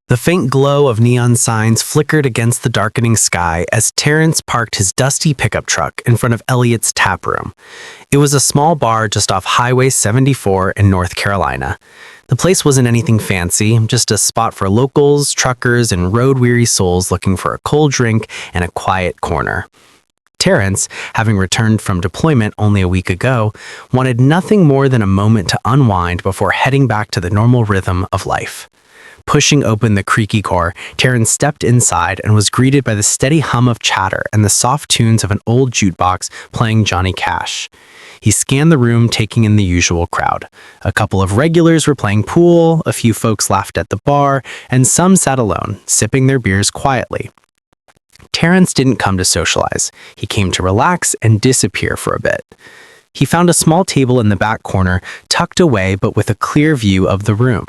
The faint glow of neon signs flickered against the darkening sky as Terrence parked his dusty pickup truck in front of Elliot's tap room. It was a small bar just off Highway 74 in North Carolina. The place wasn't anything fancy, just a spot for locals, truckers, and road-weary souls looking for a cold drink and a quiet corner. Terrence, having returned from deployment only a week ago, wanted nothing more than a moment to unwind before heading back to the normal rhythm of life. Pushing open the creaky door, Terrence stepped inside and was greeted by the steady hum of chatter and the soft tunes of an old jukebox playing Johnny Cash. He scanned the room, taking in the usual crowd. A couple of regulars were playing pool, a few folks laughed at the bar, and some sat alone, sipping their beers quietly. Terrence didn't come to socialize. He came to relax and disappear for a bit. He found a small table in the back corner, tucked away but with a clear view of the room.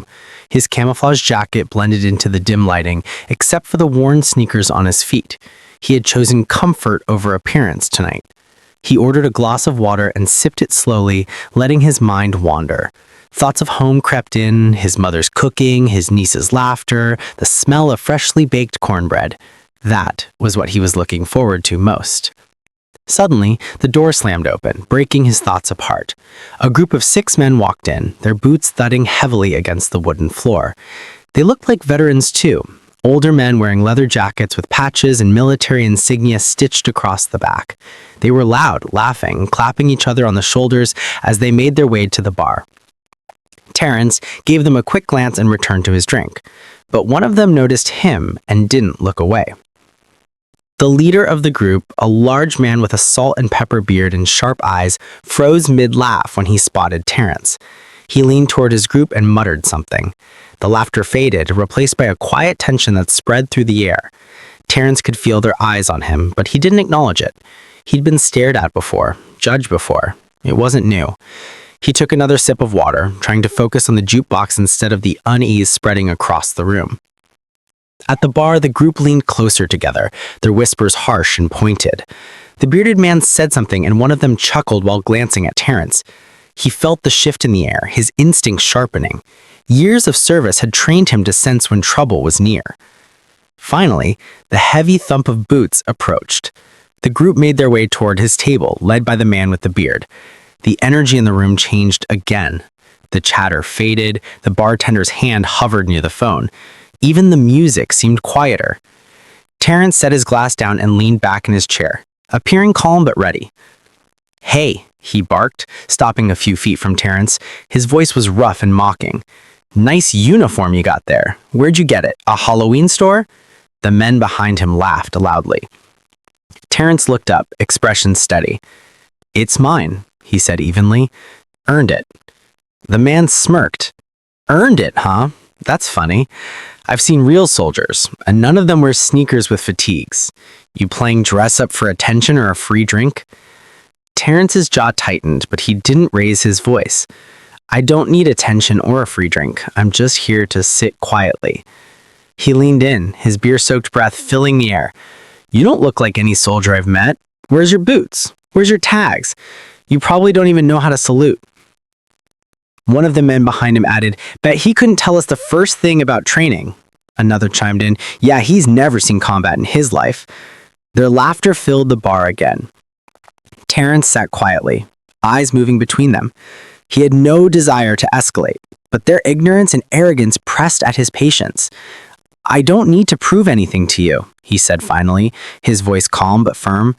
His camouflage jacket blended into the dim lighting, except for the worn sneakers on his feet. He had chosen comfort over appearance tonight. He ordered a glass of water and sipped it slowly, letting his mind wander. Thoughts of home crept in, his mother's cooking, his niece's laughter, the smell of freshly baked cornbread. That was what he was looking forward to most. Suddenly, the door slammed open, breaking his thoughts apart. A group of 6 men walked in, their boots thudding heavily against the wooden floor. They looked like veterans too, older men wearing leather jackets with patches and military insignia stitched across the back. They were loud, laughing, clapping each other on the shoulders as they made their way to the bar. Terrence gave them a quick glance and returned to his drink, but one of them noticed him and didn't look away. The leader of the group, a large man with a salt and pepper beard and sharp eyes, froze mid-laugh when he spotted Terrence. He leaned toward his group and muttered something. The laughter faded, replaced by a quiet tension that spread through the air. Terrence could feel their eyes on him, but he didn't acknowledge it. He'd been stared at before, judged before. It wasn't new. He took another sip of water, trying to focus on the jukebox instead of the unease spreading across the room. At the bar, the group leaned closer together, their whispers harsh and pointed. The bearded man said something, and one of them chuckled while glancing at Terrence. He felt the shift in the air, his instincts sharpening. Years of service had trained him to sense when trouble was near. Finally, the heavy thump of boots approached. The group made their way toward his table, led by the man with the beard. The energy in the room changed again. The chatter faded, the bartender's hand hovered near the phone. Even the music seemed quieter. Terrence set his glass down and leaned back in his chair, appearing calm but ready. "Hey," he barked, stopping a few feet from Terrence. His voice was rough and mocking. "Nice uniform you got there. Where'd you get it? A Halloween store?" The men behind him laughed loudly. Terrence looked up, expression steady. "It's mine," he said evenly. "Earned it." The man smirked. "Earned it, huh? That's funny. I've seen real soldiers, and none of them wear sneakers with fatigues. You playing dress up for attention or a free drink?" Terrence's jaw tightened, but he didn't raise his voice. "I don't need attention or a free drink. I'm just here to sit quietly." He leaned in, his beer-soaked breath filling the air. "You don't look like any soldier I've met. Where's your boots? Where's your tags? You probably don't even know how to salute." One of the men behind him added, "Bet he couldn't tell us the first thing about training." Another chimed in, "Yeah, he's never seen combat in his life." Their laughter filled the bar again. Terrence sat quietly, eyes moving between them. He had no desire to escalate, but their ignorance and arrogance pressed at his patience. "I don't need to prove anything to you," he said finally, his voice calm but firm.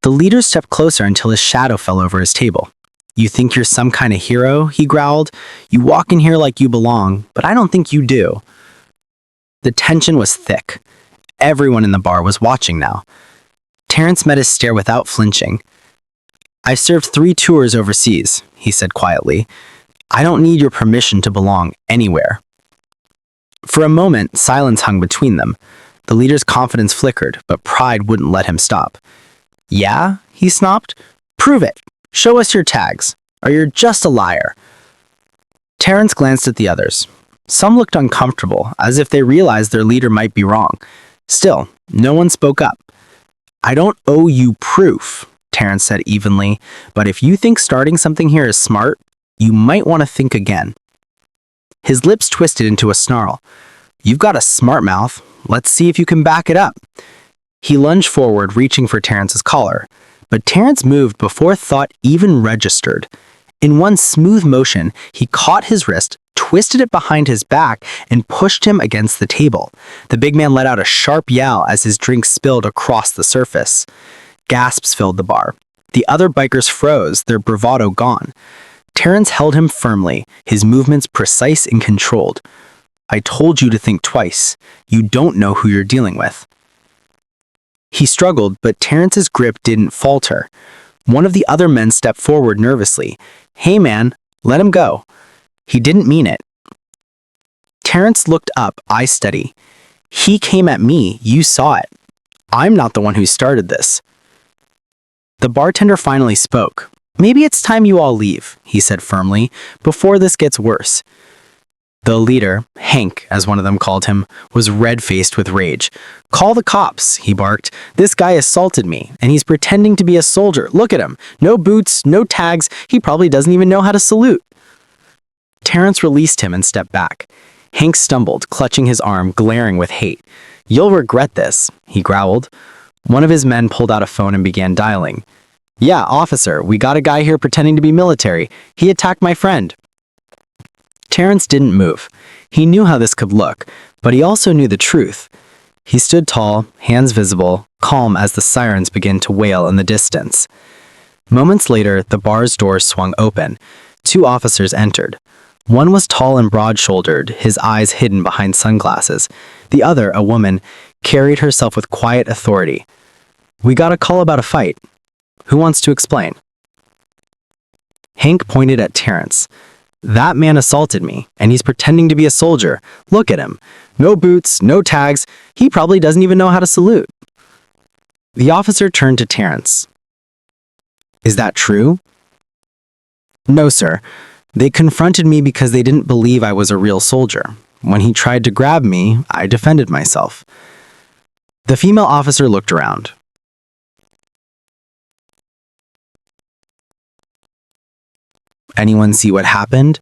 The leader stepped closer until his shadow fell over his table. "You think you're some kind of hero?" he growled. "You walk in here like you belong, but I don't think you do." The tension was thick. Everyone in the bar was watching now. Terrence met his stare without flinching. "I've served 3 tours overseas," he said quietly. "I don't need your permission to belong anywhere." For a moment, silence hung between them. The leader's confidence flickered, but pride wouldn't let him stop. "Yeah?" he snapped. "Prove it. Show us your tags, or you're just a liar." Terrence glanced at the others. Some looked uncomfortable, as if they realized their leader might be wrong. Still, no one spoke up. "I don't owe you proof," Terrence said evenly, "but if you think starting something here is smart, you might want to think again." His lips twisted into a snarl. You've got a smart mouth. Let's see if you can back it up. He lunged forward, reaching for Terrence's collar, but Terrence moved before thought even registered. In one smooth motion, he caught his wrist, twisted it behind his back, and pushed him against the table. The big man let out a sharp yell as his drink spilled across the surface. Gasps filled the bar. The other bikers froze, their bravado gone. Terrence held him firmly, his movements precise and controlled. I told you to think twice. You don't know who you're dealing with. He struggled, but Terrence's grip didn't falter. One of the other men stepped forward nervously. Hey man, let him go. He didn't mean it. Terrence looked up, eyes steady. He came at me, you saw it. I'm not the one who started this. The bartender finally spoke. Maybe it's time you all leave, he said firmly, before this gets worse. The leader, Hank, as one of them called him, was red-faced with rage. Call the cops, he barked. This guy assaulted me, and he's pretending to be a soldier. Look at him. No boots, no tags. He probably doesn't even know how to salute. Terrence released him and stepped back. Hank stumbled, clutching his arm, glaring with hate. You'll regret this, he growled. One of his men pulled out a phone and began dialing. Yeah, officer, we got a guy here pretending to be military. He attacked my friend. Terrence didn't move. He knew how this could look, but he also knew the truth. He stood tall, hands visible, calm as the sirens began to wail in the distance. Moments later, the bar's doors swung open. 2 officers entered. One was tall and broad-shouldered, his eyes hidden behind sunglasses. The other, a woman, carried herself with quiet authority. We got a call about a fight. Who wants to explain? Hank pointed at Terrence. That man assaulted me, and he's pretending to be a soldier. Look at him. No boots, no tags. He probably doesn't even know how to salute. The officer turned to Terrence. Is that true? No, sir. They confronted me because they didn't believe I was a real soldier. When he tried to grab me, I defended myself. The female officer looked around. Anyone see what happened?